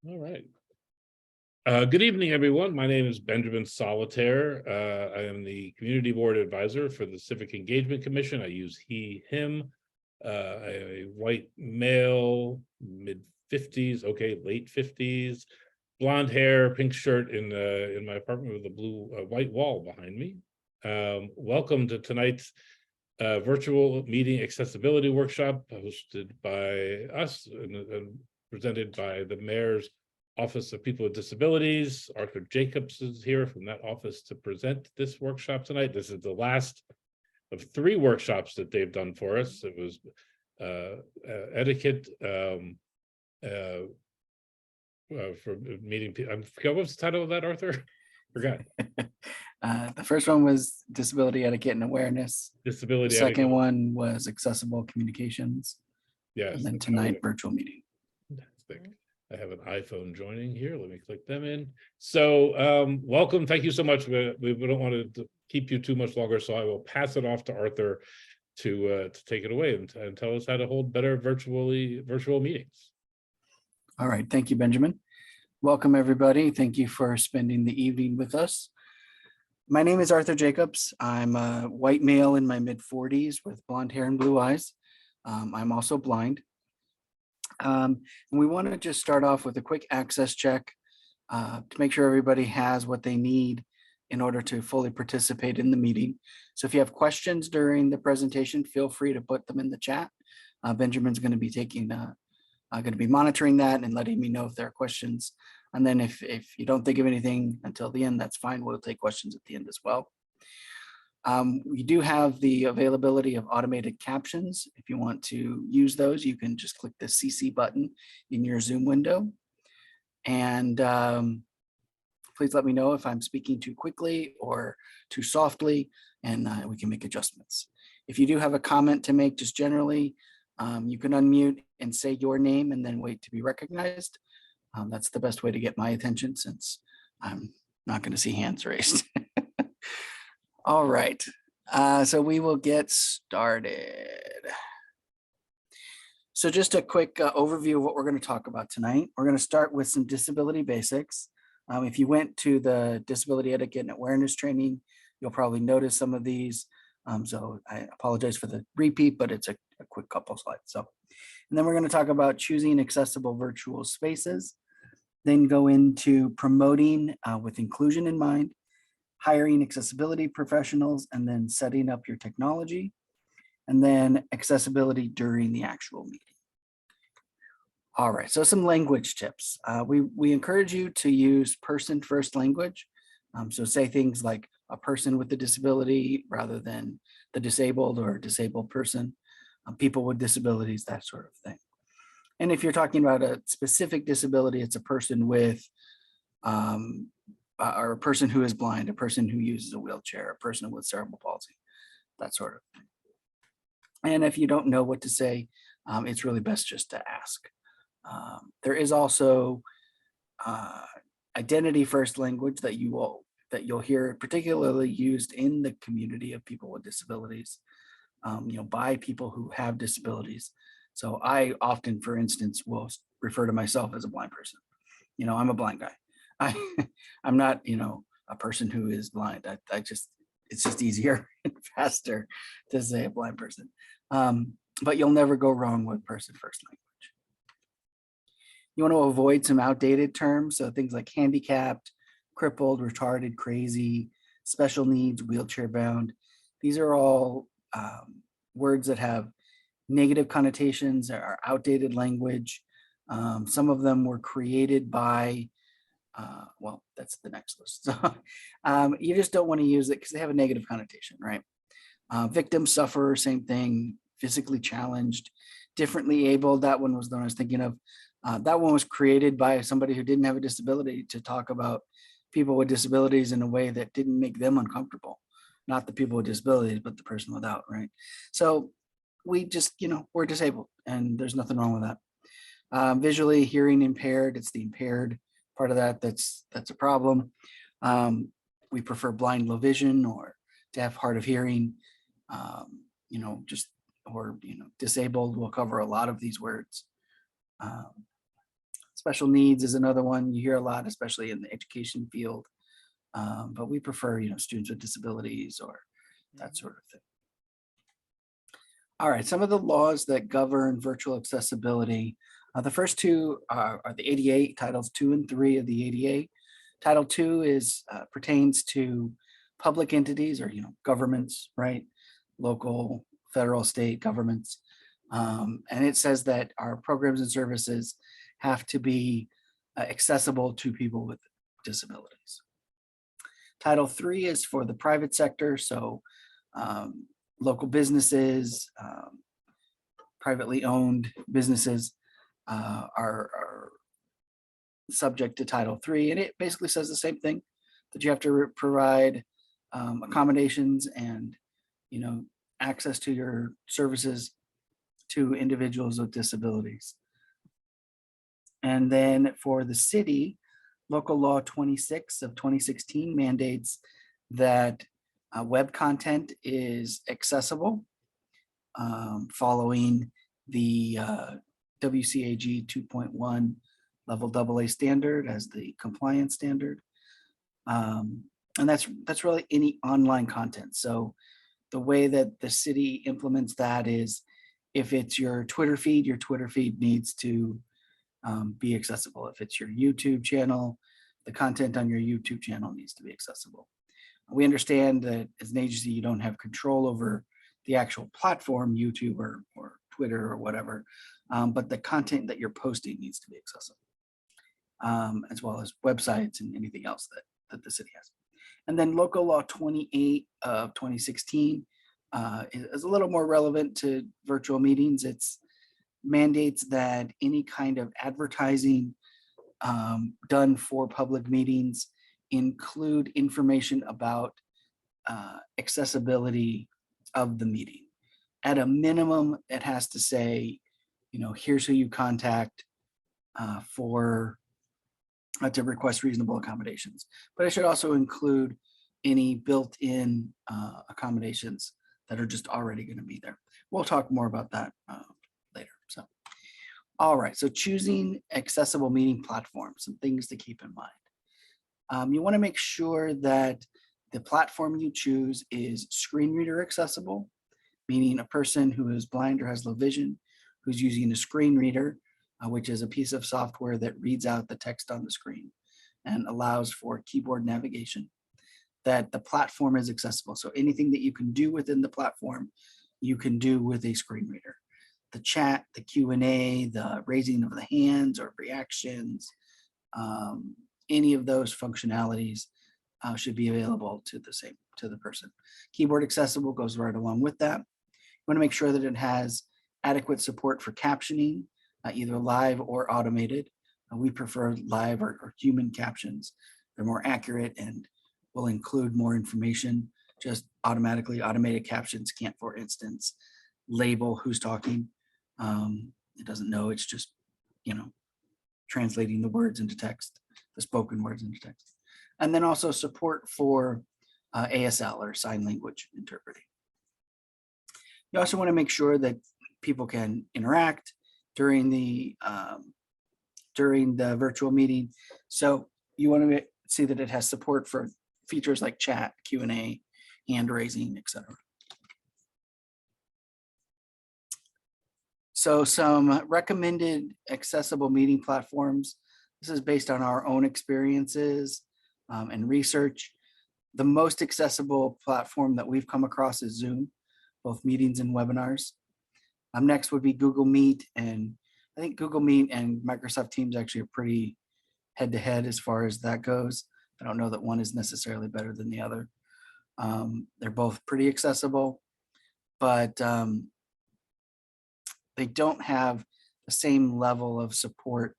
All right. Good evening, everyone. My name is Benjamin Solitaire. I am the Community Board Advisor for the Civic Engagement Commission. I use he, him. A white male, mid-50s, okay, late 50s, blonde hair, pink shirt in my apartment with a blue white wall behind me. Welcome to tonight's virtual meeting accessibility workshop hosted by us and presented by the Mayor's Office of People with Disabilities. Arthur Jacobs is here from that office to present this workshop tonight. This is the last of 3 workshops that they've done for us. It was etiquette for meeting people. I forgot what was the title of that, Arthur? Forgot. The first one was disability etiquette and awareness. Disability The second etiquette. one was accessible communications. Yes. And then tonight, virtual meeting. Fantastic. I have an iPhone joining here. Let me click them in. So welcome. Thank you so much. We don't want to keep you too much longer, so I will pass it off to Arthur to take it away and tell us how to hold better virtual meetings. All right. Thank you, Benjamin. Welcome, everybody. Thank you for spending the evening with us. My name is Arthur Jacobs. I'm a white male in my mid-40s with blonde hair and blue eyes. I'm also blind. And we want to just start off with a quick access check to make sure everybody has what they need in order to fully participate in the meeting. So if you have questions during the presentation, feel free to put them in the chat. Benjamin's going to be monitoring that and letting me know if there are questions. And then if you don't think of anything until the end, that's fine. We'll take questions at the end as well. We do have the availability of automated captions. If you want to use those, you can just click the CC button in your Zoom window. And please let me know if I'm speaking too quickly or too softly, and we can make adjustments. If you do have a comment to make, just generally, you can unmute and say your name and then wait to be recognized. That's the best way to get my attention since I'm not going to see hands raised. All right, so we will get started. So just a quick overview of what we're going to talk about tonight. We're going to start with some disability basics. If you went to the disability etiquette and awareness training, you'll probably notice some of these. So I apologize for the repeat, but it's a quick couple slides. So, and then we're going to talk about choosing accessible virtual spaces, then go into promoting with inclusion in mind, hiring accessibility professionals, and then setting up your technology, and then accessibility during the actual meeting. All right, so some language tips. We encourage you to use person first language. So say things like a person with a disability rather than the disabled or disabled person, people with disabilities, that sort of thing. And if you're talking about a specific disability, it's a person with, or a person who is blind, a person who uses a wheelchair, a person with cerebral palsy, that sort of thing. And if you don't know what to say, it's really best just to ask. There is also identity first language that you'll hear particularly used in the community of people with disabilities, by people who have disabilities. So I often, for instance, will refer to myself as a blind person. I'm a blind guy. I'm not, a person who is blind. It's just easier and faster to say a blind person. But you'll never go wrong with person first language. You want to avoid some outdated terms. So things like handicapped, crippled, retarded, crazy, special needs, wheelchair bound. These are all words that have negative connotations, are outdated language. Some of them were created by, well, that's the next list. So you just don't want to use it because they have a negative connotation, right? Victim, sufferer, same thing. Physically challenged, differently abled. That one was the one I was thinking of. That one was created by somebody who didn't have a disability to talk about people with disabilities in a way that didn't make them uncomfortable. Not the people with disabilities, but the person without, right? So we just, we're disabled and there's nothing wrong with that. Visually, hearing impaired, it's the impaired part of that that's a problem. We prefer blind, low vision, or deaf, hard of hearing, disabled. We'll cover a lot of these words. Special needs is another one you hear a lot, especially in the education field. But we prefer, students with disabilities or that sort of thing. All right, some of the laws that govern virtual accessibility. The first two are the ADA, Titles 2 and 3 of the ADA. Title 2 pertains to public entities or governments, right? Local, federal, state governments. And it says that our programs and services have to be accessible to people with disabilities. Title 3 is for the private sector, so local businesses, privately owned businesses are subject to Title 3, and it basically says the same thing, that you have to provide accommodations and access to your services to individuals with disabilities. And then for the city, Local Law 26 of 2016 mandates that web content is accessible following the WCAG 2.1 level AA standard as the compliance standard. And that's really any online content. So the way that the city implements that is, if it's your Twitter feed needs to be accessible. If it's your YouTube channel, the content on your YouTube channel needs to be accessible. We understand that as an agency, you don't have control over the actual platform, YouTube or Twitter or whatever, but the content that you're posting needs to be accessible, as well as websites and anything else that the city has. And then Local Law 28 of 2016 is a little more relevant to virtual meetings. It's mandates that any kind of advertising done for public meetings include information about accessibility of the meeting. At a minimum, it has to say, here's who you contact to request reasonable accommodations. But it should also include any built-in accommodations that are just already going to be there. We'll talk more about that later. So, all right. So choosing accessible meeting platforms, some things to keep in mind. You want to make sure that the platform you choose is screen reader accessible, meaning a person who is blind or has low vision, who's using a screen reader, which is a piece of software that reads out the text on the screen and allows for keyboard navigation, that the platform is accessible. So anything that you can do within the platform, you can do with a screen reader. The chat, the Q&A, the raising of the hands or reactions, any of those functionalities should be available to the person. Keyboard accessible goes right along with that. You want to make sure that it has adequate support for captioning, either live or automated. We prefer live or human captions. They're more accurate and will include more information. Just automatically automated captions can't, for instance, label who's talking. It doesn't know, it's just, translating the words into text, the spoken words into text. And then also support for ASL or sign language interpreting. You also want to make sure that people can interact during the virtual meeting. So you want to see that it has support for features like chat, Q&A, hand raising, etc. So some recommended accessible meeting platforms. This is based on our own experiences and research. The most accessible platform that we've come across is Zoom, both meetings and webinars. Next would be Google Meet, and I think Google Meet and Microsoft Teams actually are pretty head-to-head as far as that goes. I don't know that one is necessarily better than the other. They're both pretty accessible, but they don't have the same level of support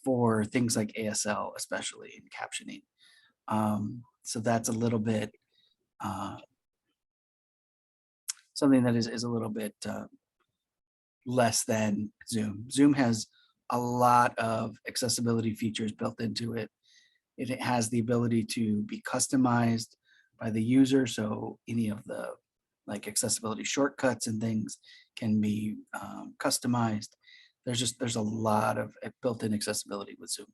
for things like ASL, especially in captioning. So that's a little bit something that is a little bit less than Zoom. Zoom has a lot of accessibility features built into it. It has the ability to be customized by the user. So any of the accessibility shortcuts and things can be customized. there's a lot of built-in accessibility with Zoom.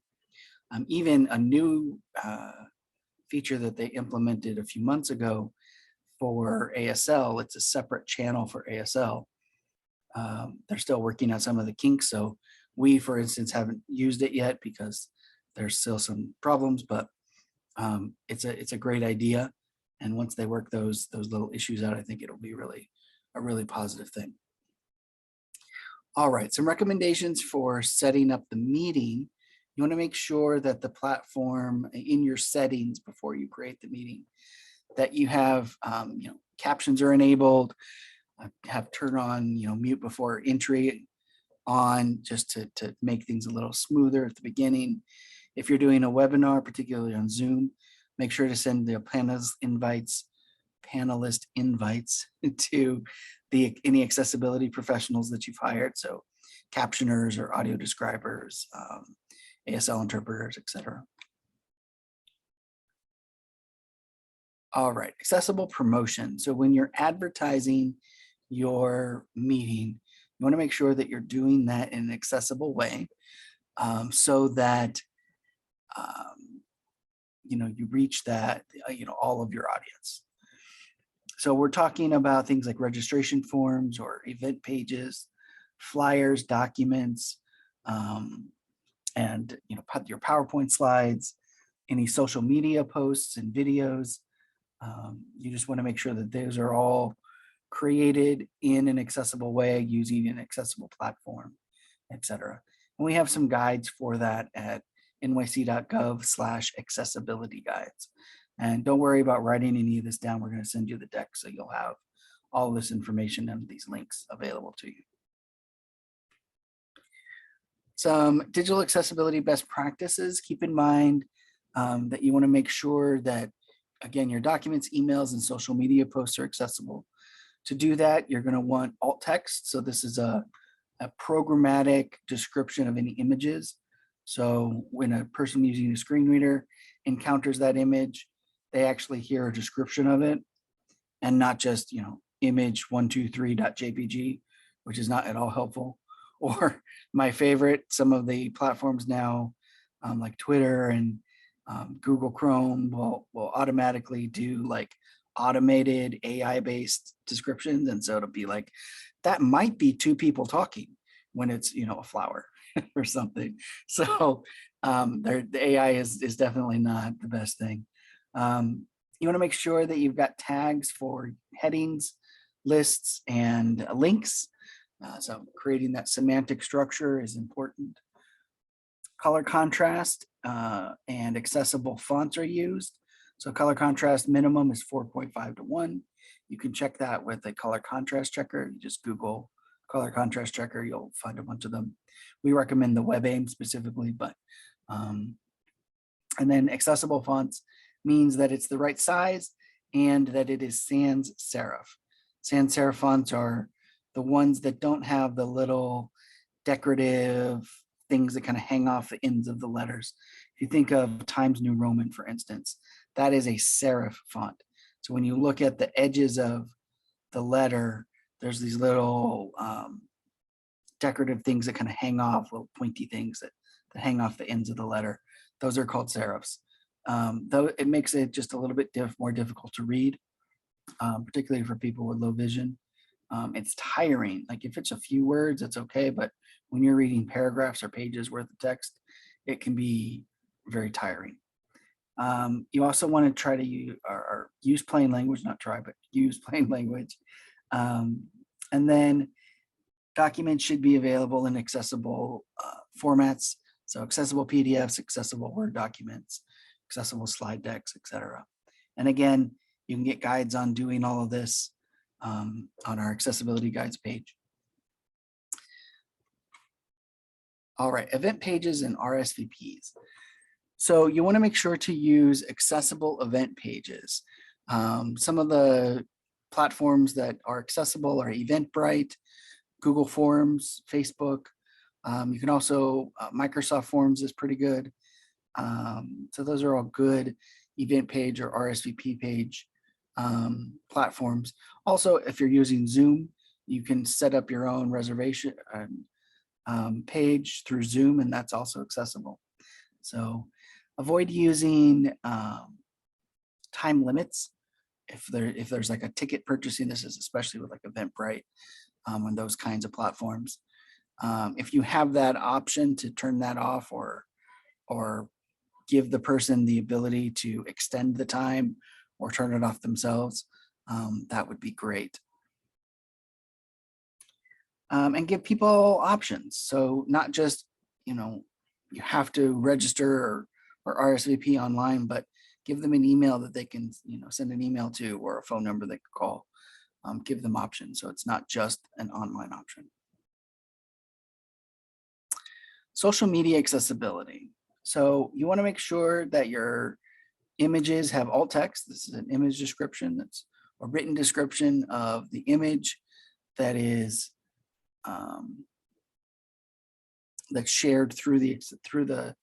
Even a new feature that they implemented a few months ago for ASL, it's a separate channel for ASL. They're still working on some of the kinks. So we, for instance, haven't used it yet because there's still some problems, but it's a great idea. And once they work those little issues out, I think it'll be a really positive thing. All right, some recommendations for setting up the meeting. You want to make sure that the platform in your settings before you create the meeting, that you have captions are enabled, have turn on mute before entry on, just to make things a little smoother at the beginning. If you're doing a webinar, particularly on Zoom, make sure to send the panelist invites to any accessibility professionals that you've hired. So captioners or audio describers, ASL interpreters, etc. All right, accessible promotion. So when you're advertising your meeting, you want to make sure that you're doing that in an accessible way, so that you reach that all of your audience. So we're talking about things like registration forms or event pages, flyers, documents, and your PowerPoint slides, any social media posts and videos. You just want to make sure that those are all created in an accessible way using an accessible platform, etc. And we have some guides for that at nyc.gov/accessibility guides. And don't worry about writing any of this down. We're going to send you the deck so you'll have all this information and these links available to you. Some digital accessibility best practices. Keep in mind that you want to make sure that, again, your documents, emails, and social media posts are accessible. To do that, you're going to want alt text. So this is a programmatic description of any images. So when a person using a screen reader encounters that image, they actually hear a description of it and not just, image123.jpg, which is not at all helpful. Or my favorite, some of the platforms now, like Twitter and Google Chrome will automatically do like automated AI-based descriptions. And so it'll be like, that might be two people talking when it's, a flower or something. So the AI is definitely not the best thing. You want to make sure that you've got tags for headings, lists, and links. So creating that semantic structure is important. Color contrast and accessible fonts are used. So color contrast minimum is 4.5:1. You can check that with a color contrast checker. You just Google color contrast checker, you'll find a bunch of them. We recommend the WebAIM specifically, but and then accessible fonts means that it's the right size and that it is sans serif. Sans serif fonts are the ones that don't have the little decorative things that kind of hang off the ends of the letters. If you think of Times New Roman, for instance, that is a serif font. So when you look at the edges of the letter, there's these little decorative things that kind of hang off, little pointy things that hang off the ends of the letter. Those are called serifs. Though it makes it just a little bit more difficult to read, particularly for people with low vision. It's tiring. Like if it's a few words, it's okay. But when you're reading paragraphs or pages worth of text, it can be very tiring. You also want to try to use plain language, not try, but use plain language. And then documents should be available in accessible formats. So accessible PDFs, accessible Word documents, accessible slide decks, etc. And again, you can get guides on doing all of this on our accessibility guides page. All right, event pages and RSVPs. So you want to make sure to use accessible event pages. Some of the platforms that are accessible are Eventbrite, Google Forms, Facebook. You can also, Microsoft Forms is pretty good. So those are all good event page or RSVP page platforms. Also, if you're using Zoom, you can set up your own reservation page through Zoom, and that's also accessible. So avoid using time limits. If there's like a ticket purchasing, this is especially with like Eventbrite and those kinds of platforms. If you have that option to turn that off or give the person the ability to extend the time or turn it off themselves, that would be great. And give people options. So not just, you have to register or RSVP online, but give them an email that they can, send an email to, or a phone number they could call. Give them options. So it's not just an online option. Social media accessibility. So you want to make sure that your images have alt text. This is an image description. That's a written description of the image that is that's shared through the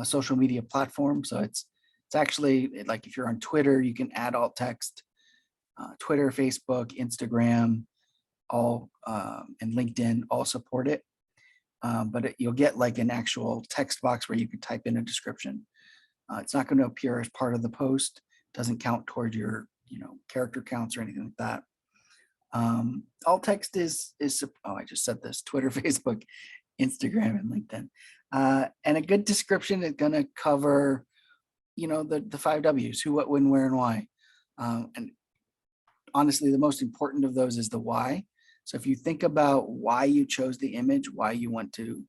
social media platform. So it's actually like if you're on Twitter, you can add alt text. Twitter, Facebook, Instagram, all and LinkedIn all support it. But you'll get like an actual text box where you can type in a description. It's not going to appear as part of the post. Doesn't count toward your character counts or anything like that. Alt text is I just said this: Twitter, Facebook, Instagram, and LinkedIn. And a good description is going to cover the 5 W's: who, what, when, where, and why. And honestly, the most important of those is the why. So if you think about why you chose the image, why you want to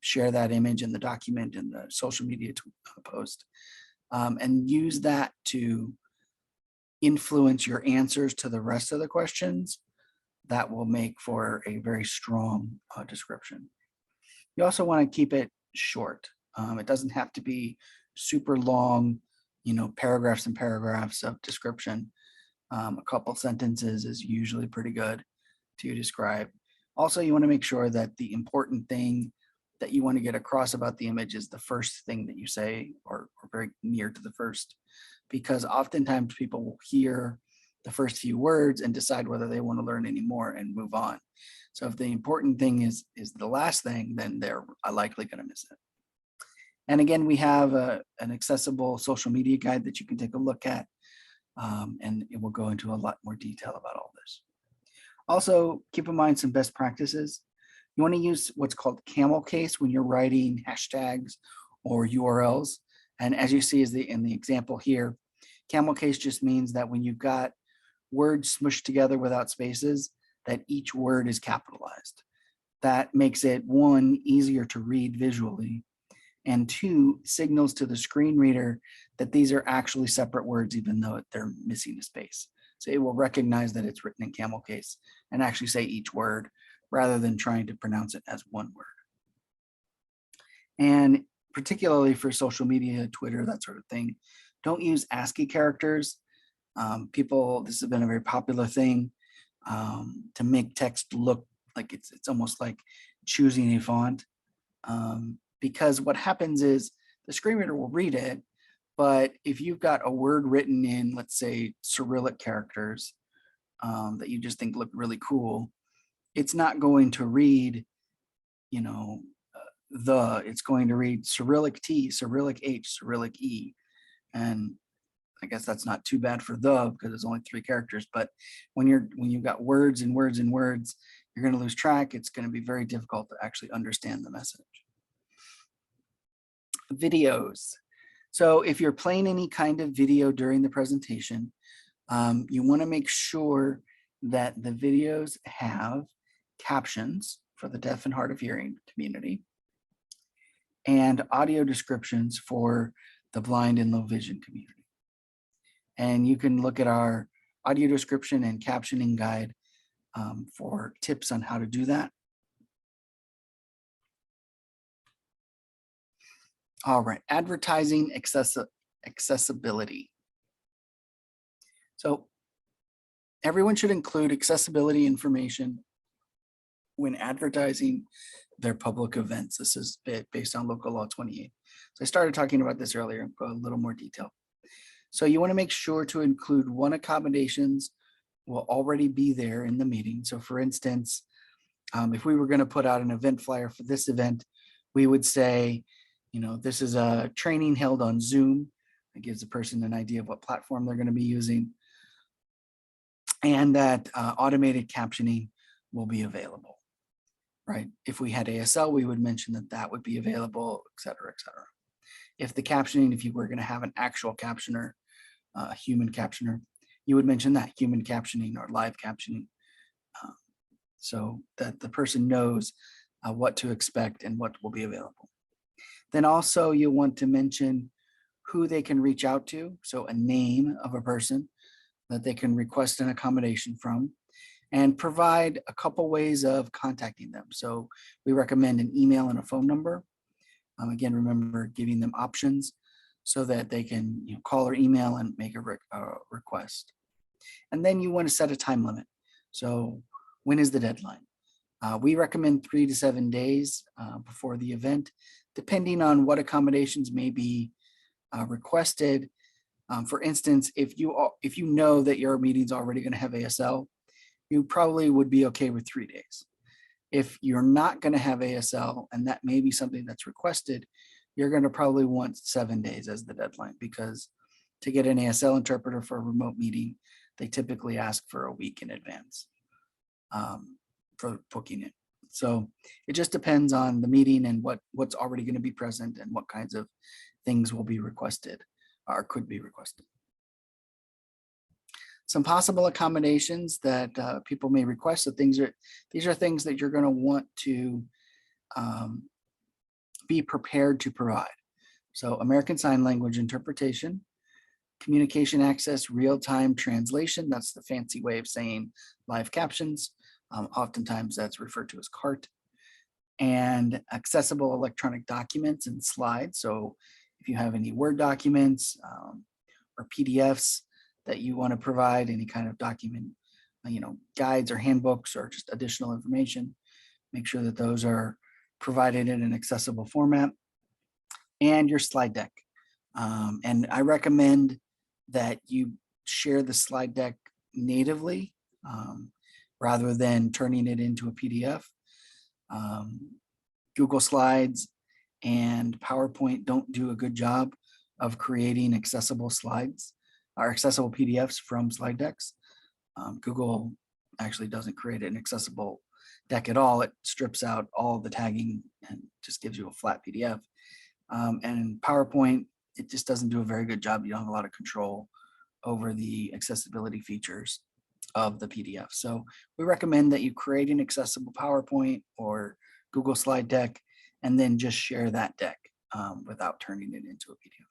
share that image in the document in the social media post, and use that to influence your answers to the rest of the questions, that will make for a very strong description. You also want to keep it short. It doesn't have to be super long, paragraphs and paragraphs of description. A couple sentences is usually pretty good to describe. Also, you want to make sure that the important thing that you want to get across about the image is the first thing that you say, or very near to the first, because oftentimes people will hear the first few words and decide whether they want to learn any more and move on. So if the important thing is the last thing, then they're likely going to miss it. And again, we have an accessible social media guide that you can take a look at, and it will go into a lot more detail about all this. Also, keep in mind some best practices. You want to use what's called camel case when you're writing hashtags or URLs. And as you see in the example here, camel case just means that when you've got words smushed together without spaces, that each word is capitalized. That makes it, one, easier to read visually, and two, signals to the screen reader that these are actually separate words, even though they're missing a space. So it will recognize that it's written in camel case and actually say each word rather than trying to pronounce it as one word. And particularly for social media, Twitter, that sort of thing, don't use ASCII characters. This has been a very popular thing to make text look like it's almost like choosing a font. Because what happens is the screen reader will read it, but if you've got a word written in, let's say, Cyrillic characters that you just think look really cool, it's not going to read, it's going to read Cyrillic T, Cyrillic H, Cyrillic E. And I guess that's not too bad for because it's only 3 characters, but when you've got words and words and words, you're going to lose track. It's going to be very difficult to actually understand the message. Videos. So if you're playing any kind of video during the presentation, you want to make sure that the videos have captions for the deaf and hard of hearing community and audio descriptions for the blind and low vision community. And you can look at our audio description and captioning guide for tips on how to do that. All right, advertising accessibility. So everyone should include accessibility information when advertising their public events. This is based on local law 28. So I started talking about this earlier, go a little more detail. So you want to make sure to include one accommodations will already be there in the meeting. So for instance, If we were going to put out an event flyer for this event, we would say, this is a training held on Zoom. It gives the person an idea of what platform they're going to be using, and that automated captioning will be available, right? If we had ASL, we would mention that that would be available, et cetera, et cetera. If the captioning, if you were going to have an actual captioner, a human captioner, you would mention that human captioning or live captioning, so that the person knows what to expect and what will be available. Then also you want to mention who they can reach out to, so a name of a person that they can request an accommodation from, and provide a couple ways of contacting them. So we recommend an email and a phone number. Again, remember giving them options so that they can call or email and make a request. And then you want to set a time limit. So when is the deadline? We recommend 3 to 7 days before the event, depending on what accommodations may be requested. For instance, if you know that your meeting's already going to have ASL, you probably would be okay with 3 days. If you're not going to have ASL and that may be something that's requested, you're going to probably want 7 days as the deadline, because to get an ASL interpreter for a remote meeting, they typically ask for a week in advance for booking it. So it just depends on the meeting and what's already going to be present and what kinds of things will be requested or could be requested. Some possible accommodations that people may request. So these are things that you're going to want to be prepared to provide. So American Sign Language interpretation, communication access, real-time translation. That's the fancy way of saying live captions. Oftentimes that's referred to as CART. And accessible electronic documents and slides. So if you have any Word documents or PDFs that you want to provide, any kind of document, guides or handbooks or just additional information, make sure that those are provided in an accessible format. And your slide deck. And I recommend that you share the slide deck natively rather than turning it into a PDF. Google Slides and PowerPoint don't do a good job of creating accessible slides or accessible PDFs from slide decks. Google actually doesn't create an accessible deck at all. It strips out all the tagging and just gives you a flat PDF. And PowerPoint, it just doesn't do a very good job. You don't have a lot of control over the accessibility features of the PDF. So we recommend that you create an accessible PowerPoint or Google slide deck, and then just share that deck without turning it into a PDF.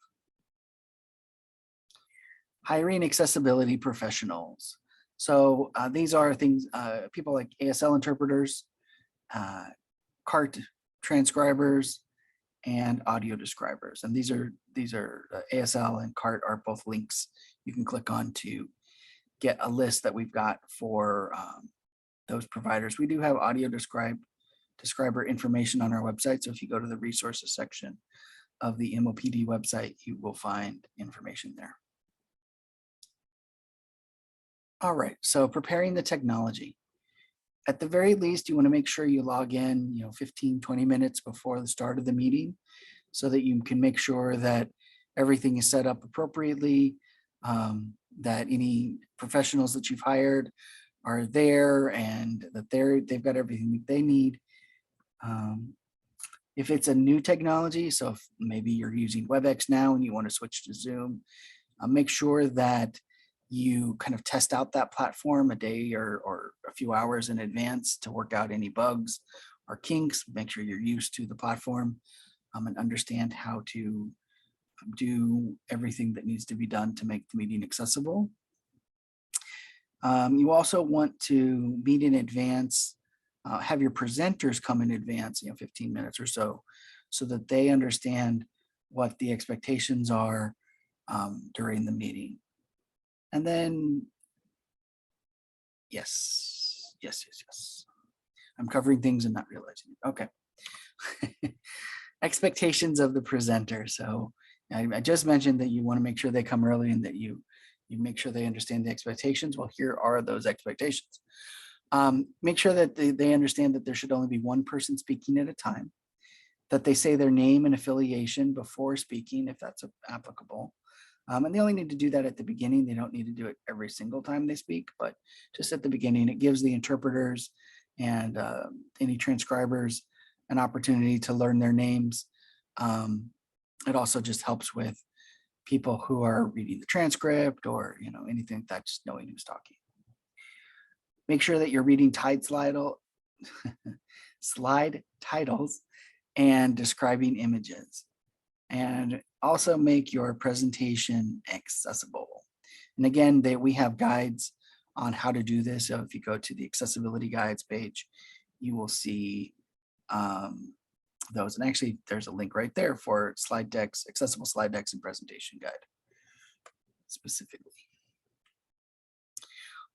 Hiring accessibility professionals. So these are things, people like ASL interpreters, CART transcribers, and audio describers. And these are ASL and CART are both links you can click on to get a list that we've got for those providers. We do have audio describer information on our website. So if you go to the resources section of the MOPD website, you will find information there. All right, so preparing the technology. At the very least, you want to make sure you log in, 15, 20 minutes before the start of the meeting so that you can make sure that everything is set up appropriately, that any professionals that you've hired are there and that they've got everything that they need. If it's a new technology, so if maybe you're using WebEx now and you want to switch to Zoom, make sure that you kind of test out that platform a day or a few hours in advance to work out any bugs or kinks. Make sure you're used to the platform and understand how to do everything that needs to be done to make the meeting accessible. You also want to meet in advance, have your presenters come in advance, 15 minutes or so that they understand what the expectations are during the meeting. And then, yes. I'm covering things and not realizing it. Okay. Expectations of the presenter. So I just mentioned that you want to make sure they come early and that you make sure they understand the expectations. Well, here are those expectations. Make sure that they understand that there should only be one person speaking at a time, that they say their name and affiliation before speaking, if that's applicable. And they only need to do that at the beginning. They don't need to do it every single time they speak, but just at the beginning. It gives the interpreters and any transcribers an opportunity to learn their names. It also just helps with people who are reading the transcript or anything like that, just knowing who's talking. Make sure that you're reading slide titles and describing images. And also make your presentation accessible. And again, we have guides on how to do this. So if you go to the accessibility guides page, you will see those. And actually, there's a link right there for slide decks, accessible slide decks and presentation guide specifically.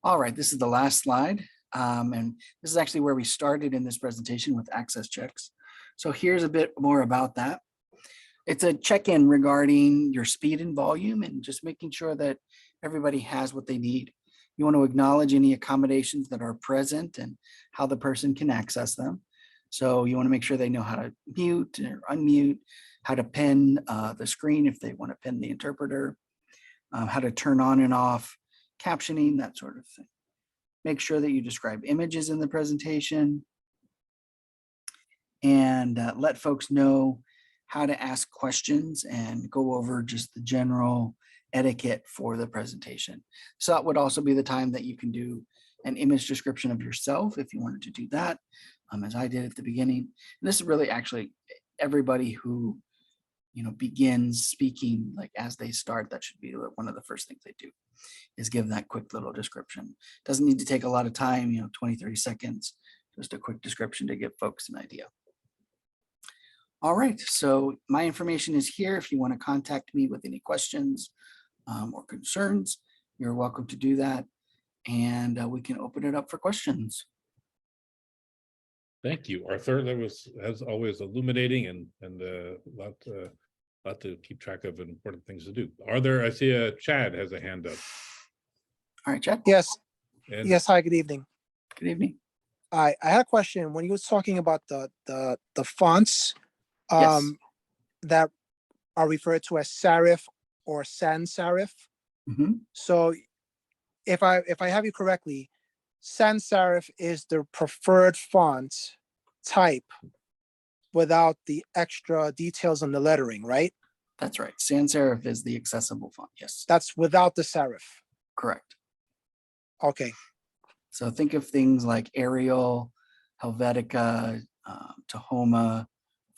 All right, this is the last slide. And this is actually where we started in this presentation with access checks. So here's a bit more about that. It's a check-in regarding your speed and volume and just making sure that everybody has what they need. You want to acknowledge any accommodations that are present and how the person can access them. So you want to make sure they know how to mute or unmute, how to pin the screen if they want to pin the interpreter, how to turn on and off captioning, that sort of thing. Make sure that you describe images in the presentation and let folks know how to ask questions and go over just the general etiquette for the presentation. So that would also be the time that you can do an image description of yourself if you wanted to do that, as I did at the beginning. And this is really actually everybody who begins speaking, like as they start, that should be one of the first things they do, is give that quick little description. Doesn't need to take a lot of time, 20, 30 seconds, just a quick description to give folks an idea. All right, so my information is here. If you want to contact me with any questions or concerns, you're welcome to do that. And we can open it up for questions. Thank you, Arthur. That was, as always, illuminating and a lot to keep track of and important things to do. I see Chad has a hand up. All right, Chad. Yes. And Yes. Hi, good evening. Good evening. I had a question. When you were talking about the fonts Yes. that are referred to as serif or sans serif. Mhm. So if I have you correctly, sans serif is the preferred font type without the extra details on the lettering, right? That's right. Sans serif is the accessible font. Yes, That's without the serif. correct. Okay. So think of things like Arial, Helvetica, Tahoma,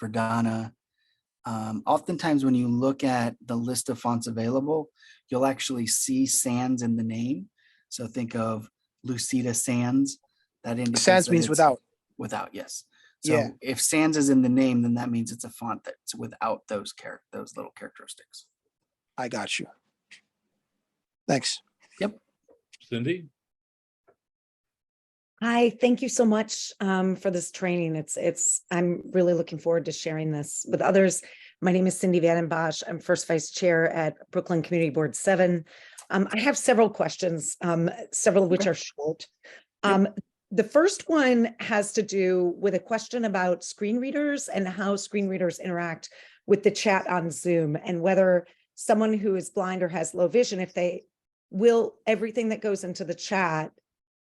Verdana. Oftentimes when you look at the list of fonts available, you'll actually see sans in the name. So think of Lucida Sans. That indicates Sans that means it's without. Without, yes. So Yeah. if sans is in the name, then that means it's a font that's without those little characteristics. I got you. Thanks. Yep. Cindy? Hi, thank you so much for this training. I'm really looking forward to sharing this with others. My name is Cindy Vandenbosch. I'm first vice chair at Brooklyn Community Board 7. I have several questions, several of which are short. The first one has to do with a question about screen readers and how screen readers interact with the chat on Zoom, and whether someone who is blind or has low vision, if they will, everything that goes into the chat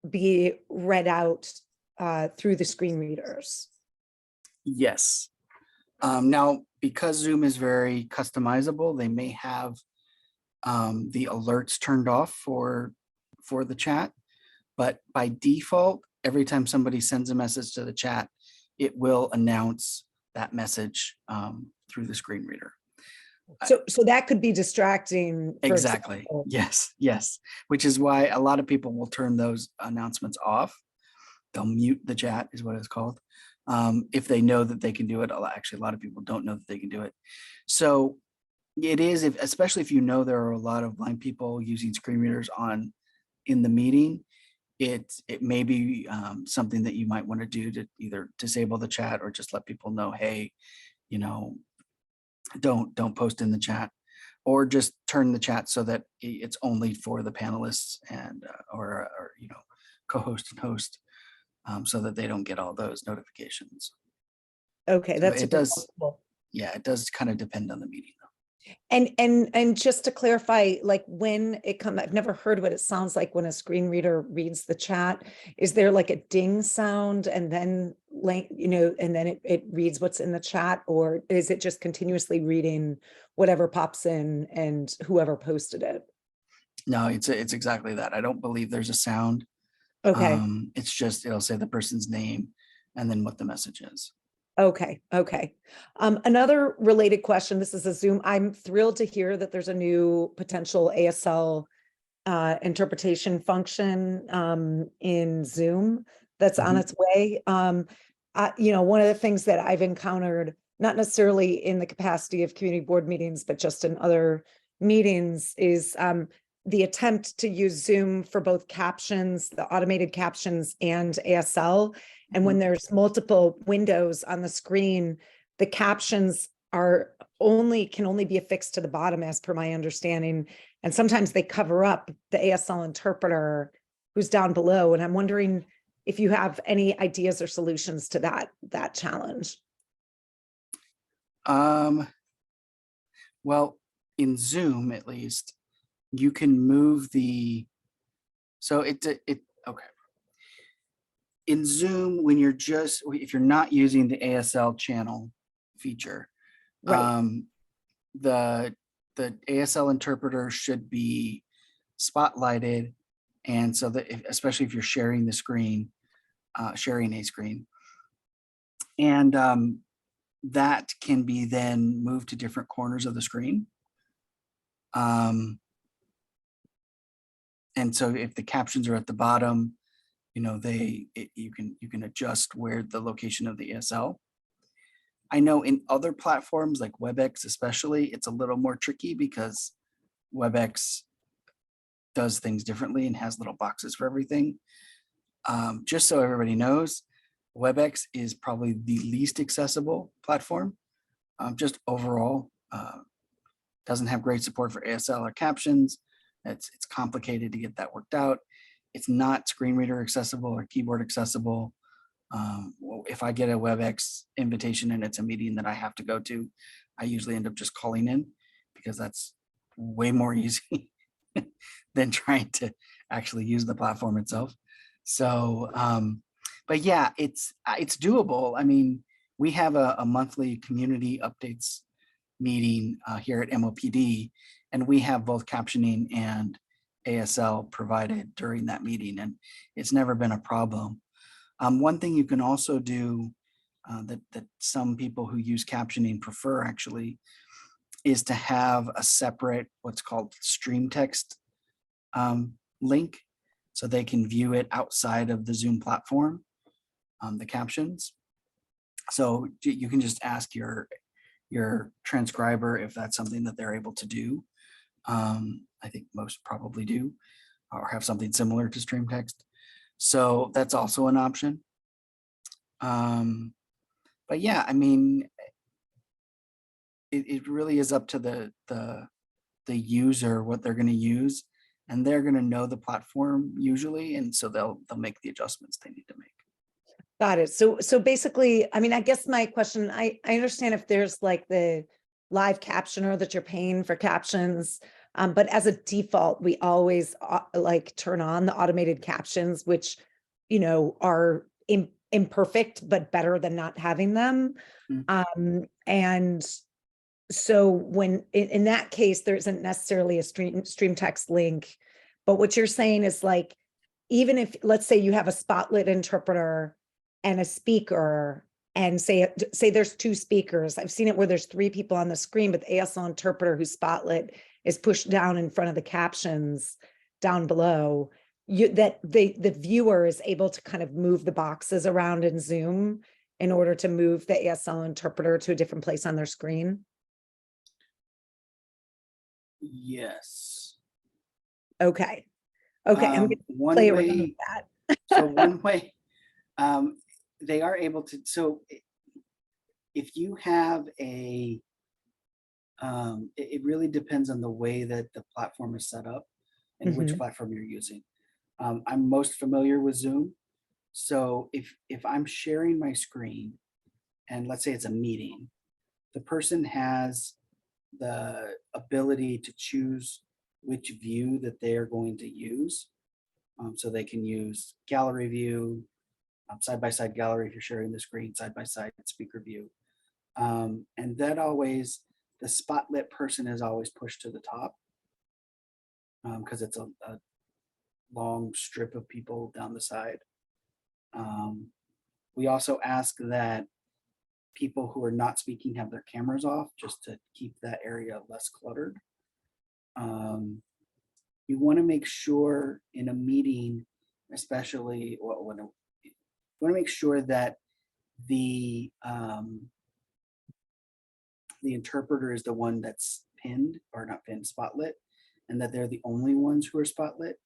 be read out through the screen readers. Yes. Now, because Zoom is very customizable, they may have the alerts turned off for the chat, but by default, every time somebody sends a message to the chat, it will announce that message through the screen reader. So that could be distracting. Exactly. Example. Yes. Which is why a lot of people will turn those announcements off. They'll mute the chat, is what it's called. If they know that they can do it. Actually, a lot of people don't know that they can do it. So it is, especially if you know there are a lot of blind people using screen readers in the meeting, it may be something that you might want to do to either disable the chat or just let people know, hey, don't post in the chat, or just turn the chat so that it's only for the panelists and or co-host and host. so that they don't get all those notifications. Okay, So that's it super does, helpful. yeah, it does kind of depend on the meeting though. And just to clarify, like when it comes, I've never heard what it sounds like when a screen reader reads the chat. Is there like a ding sound and then like, and then it reads what's in the chat, or is it just continuously reading whatever pops in and whoever posted it? No, it's exactly that. I don't believe there's a sound. Okay. It's just, it'll say the person's name and then what the message is. Okay, okay. Another related question, this is a Zoom. I'm thrilled to hear that there's a new potential ASL interpretation function in Zoom that's on Mhm. its way. One of the things that I've encountered, not necessarily in the capacity of community board meetings, but just in other meetings, is the attempt to use Zoom for both captions, the automated captions, and ASL. And when Mhm. there's multiple windows on the screen, the captions can only be affixed to the bottom, as per my understanding. And sometimes they cover up the ASL interpreter who's down below. And I'm wondering if you have any ideas or solutions to that challenge. Well, in Zoom, at least, you can move so okay. In Zoom, when if you're not using the ASL channel feature, Right. the ASL interpreter should be spotlighted. And so that especially if you're sharing the screen, sharing a screen, and that can be then moved to different corners of the screen. And so if the captions are at the bottom, you can adjust where the location of the ASL. I know in other platforms like WebEx especially, it's a little more tricky because WebEx does things differently and has little boxes for everything. Just so everybody knows, WebEx is probably the least accessible platform. Just overall, doesn't have great support for ASL or captions. It's complicated to get that worked out. It's not screen reader accessible or keyboard accessible. If I get a WebEx invitation and it's a meeting that I have to go to, I usually end up just calling in because that's way more easy than trying to actually use the platform itself. So, but yeah, it's doable. I mean, we have a monthly community updates meeting here at MOPD, and we have both captioning and ASL provided during that meeting, and it's never been a problem. One thing you can also do that some people who use captioning prefer actually is to have a separate what's called stream text link, so they can view it outside of the Zoom platform, the captions. So you can just ask your transcriber if that's something that they're able to do. I think most probably do, or have something similar to stream text. So that's also an option. But yeah, I mean, it really is up to the user what they're going to use, and they're going to know the platform usually, and so they'll make the adjustments they need to make. Got it. So basically, I mean, I guess my question, I understand if there's like the live captioner that you're paying for captions, but as a default, we always like turn on the automated captions, which, are imperfect, but better than not having them. And so when in that case, there isn't necessarily a stream text link, but what you're saying is like, even if, let's say you have a spotlit interpreter and a speaker, and say there's two speakers. I've seen it where there's three people on the screen, but the ASL interpreter who's spotlit is pushed down in front of the captions down below. The viewer is able to kind of move the boxes around in Zoom in order to move the ASL interpreter to a different place on their screen. Yes. Okay. Okay. I'm gonna One play around with way. that. So one way, they are able to. So if you have a, it really depends on the way that the platform is set up and which Mhm. platform you're using. I'm most familiar with Zoom. So if I'm sharing my screen, and let's say it's a meeting, the person has the ability to choose which view that they are going to use. So they can use gallery view, side-by-side gallery if you're sharing the screen, side-by-side speaker view. And that always, the spotlit person is always pushed to the top because it's a long strip of people down the side. We also ask that people who are not speaking have their cameras off just to keep that area less cluttered. You want to make sure in a meeting, especially when you want to make sure that the interpreter is the one that's pinned, or not pinned, spotlit, and that they're the only ones who are spotlit.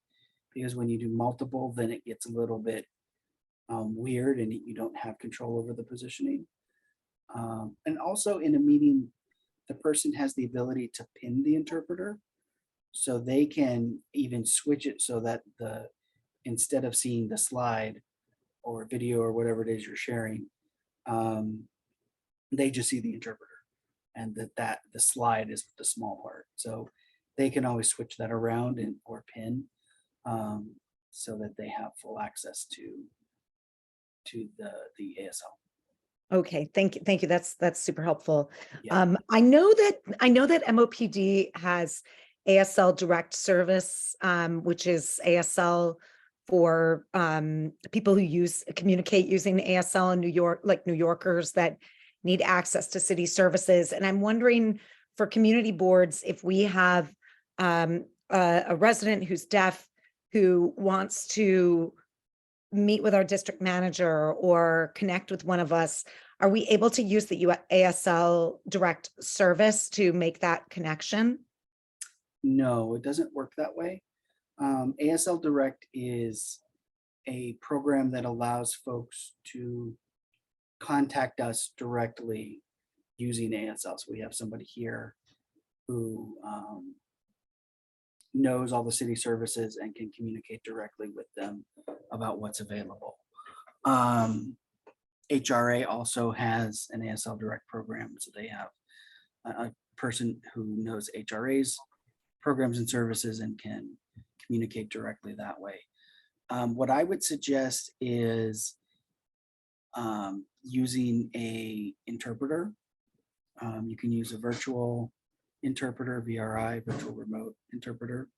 Because when you do multiple, then it gets a little bit weird and you don't have control over the positioning. And also in a meeting, the person has the ability to pin the interpreter, so they can even switch it so that instead of seeing the slide or video or whatever it is you're sharing, they just see the interpreter, and that the slide is the small part. So they can always switch that around or pin so that they have full access to the ASL. Okay, thank you. Thank you. That's super helpful. Yeah. I know that MOPD has ASL direct service, which is ASL for people who communicate using ASL in New York, like New Yorkers that need access to city services. And I'm wondering for community boards, if we have a resident who's deaf who wants to meet with our district manager or connect with one of us, are we able to use the ASL direct service to make that connection? No, it doesn't work that way. ASL Direct is a program that allows folks to contact us directly using ASL. So we have somebody here who knows all the city services and can communicate directly with them about what's available. HRA also has an ASL Direct program, so they have a person who knows HRA's programs and services and can communicate directly that way. What I would suggest is using a interpreter. You can use a virtual interpreter, VRI, virtual remote interpreter,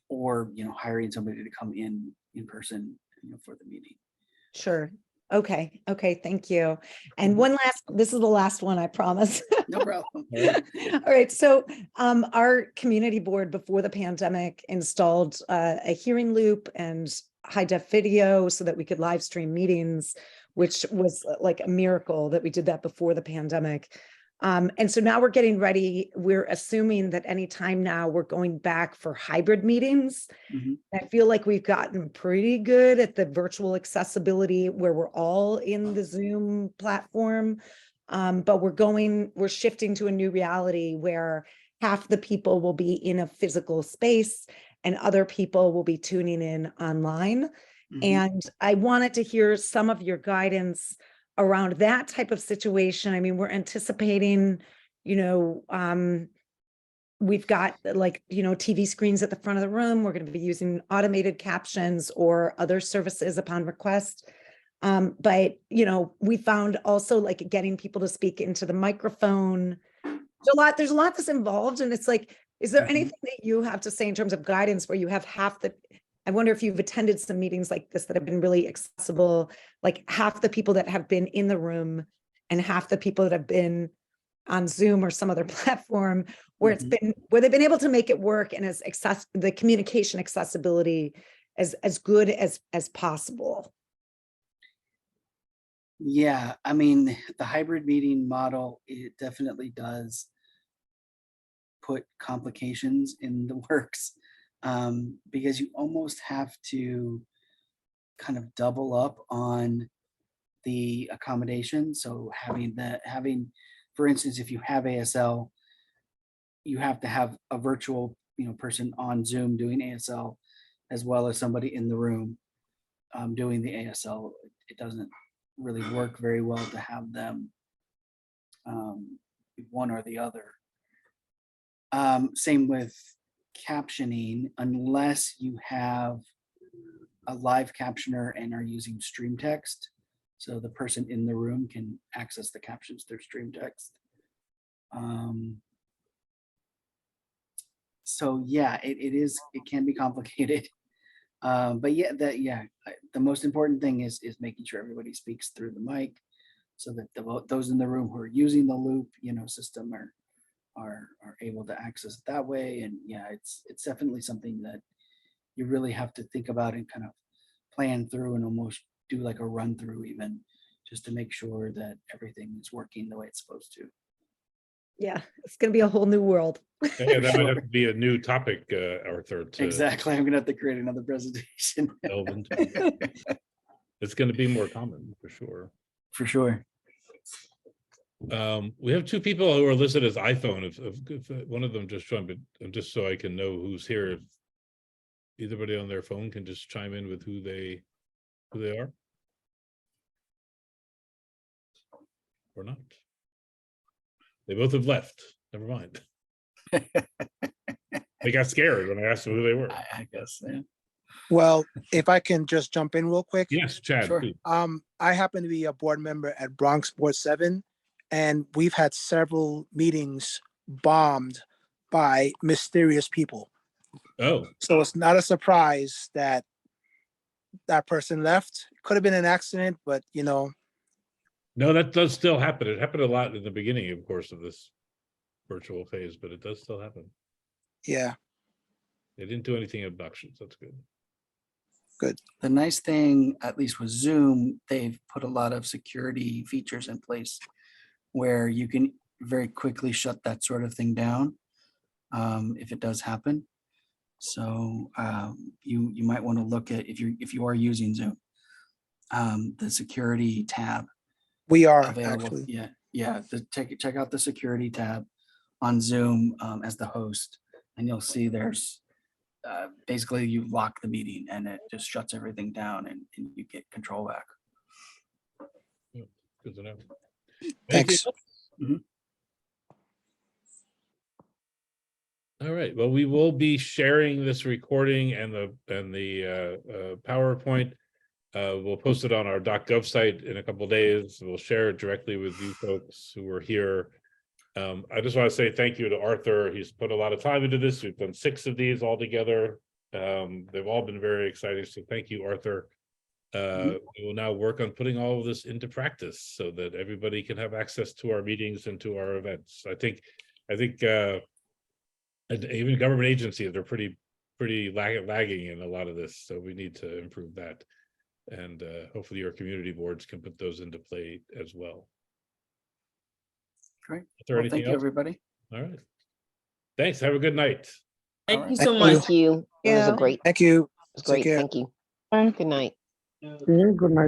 or hiring somebody to come in person for the meeting. Sure. Okay. Thank you. And Mhm. this is the last one, I promise. No problem. All right. So our community board before the pandemic installed a hearing loop and high def video so that we could live stream meetings, which was like a miracle that we did that before the pandemic. And so now we're getting ready. We're assuming that anytime now we're going back for hybrid meetings. Mhm. I feel like we've gotten pretty good at the virtual accessibility where we're all in the Zoom platform. But we're shifting to a new reality where half the people will be in a physical space and other people will be tuning in online. Mhm. And I wanted to hear some of your guidance around that type of situation. I mean, we're anticipating, we've got TV screens at the front of the room. We're going to be using automated captions or other services upon request. But we found also like getting people to speak into the microphone. There's a lot that's involved. And it's like, is there Mhm. anything that you have to say in terms of guidance where you have I wonder if you've attended some meetings like this that have been really accessible, like half the people that have been in the room and half the people that have been on Zoom or some other platform where Mhm. where they've been able to make it work and the communication accessibility as good as possible. Yeah, I mean, the hybrid meeting model, it definitely does put complications in the works, because you almost have to kind of double up on the accommodation. So for instance, if you have ASL, you have to have a virtual person on Zoom doing ASL, as well as somebody in the room doing the ASL. It doesn't really work very well to have them one or the other. Same with captioning, unless you have a live captioner and are using stream text. So the person in the room can access the captions through stream text. So yeah, it can be complicated. But yeah, the most important thing is making sure everybody speaks through the mic so that those in the room who are using the loop, system are able to access it that way. And yeah, it's definitely something that you really have to think about and kind of plan through and almost do like a run through even, just to make sure that everything is working the way it's supposed to. Yeah, it's gonna be a whole new world. Yeah, that might Sure. have to be a new topic, Arthur, to Exactly. I'm gonna have to create another presentation. delve into. It's gonna be more common for sure. For sure. We have two people who are listed as iPhone. If one of them just joined, but just so I can know who's here, if anybody on their phone can just chime in with who they are. Or not. They both have left. Never mind. They got scared when I asked them who they were. I guess. Yeah. Well, if I can just jump in real quick. Yes, Chad. Sure. Please. I happen to be a board member at Bronx Board 7, and we've had several meetings bombed by mysterious people. Oh, So it's not a surprise that that person left. Could have been an accident, but no, that does still happen. It happened a lot in the beginning, of course, of this virtual phase, but it does still happen. yeah, They didn't do anything obnoxious. That's good. The nice thing, at least with Zoom, they've put a lot of security features in place where you can very quickly shut that sort of thing down if it does happen. So you might want to look at, if you are using Zoom, the security tab we are available. actually. Yeah. Check out the security tab on Zoom as the host, and you'll see there's basically you lock the meeting and it just shuts everything down and you get control back. Good to know. Thanks. All right. Well, we will be sharing this recording and the PowerPoint. We'll post it on our .gov site in a couple of days. We'll share it directly with you folks who are here. I just want to say thank you to Arthur. He's put a lot of time into this. We've done 6 of these all together. They've all been very exciting. So thank you, Arthur. We will now work on putting all of this into practice so that everybody can have access to our meetings and to our events. I think even government agencies are pretty lagging in a lot of this. So we need to improve that. And hopefully your community boards can put those into play as well. Great. Is there Well, anything thank you, else? everybody. All right. Thanks. Have a good night. All Thank right. you so Thank much. Thank you. It was a Yeah. great, Thank you. it was Take great. care. Thank you. Good night. Good night.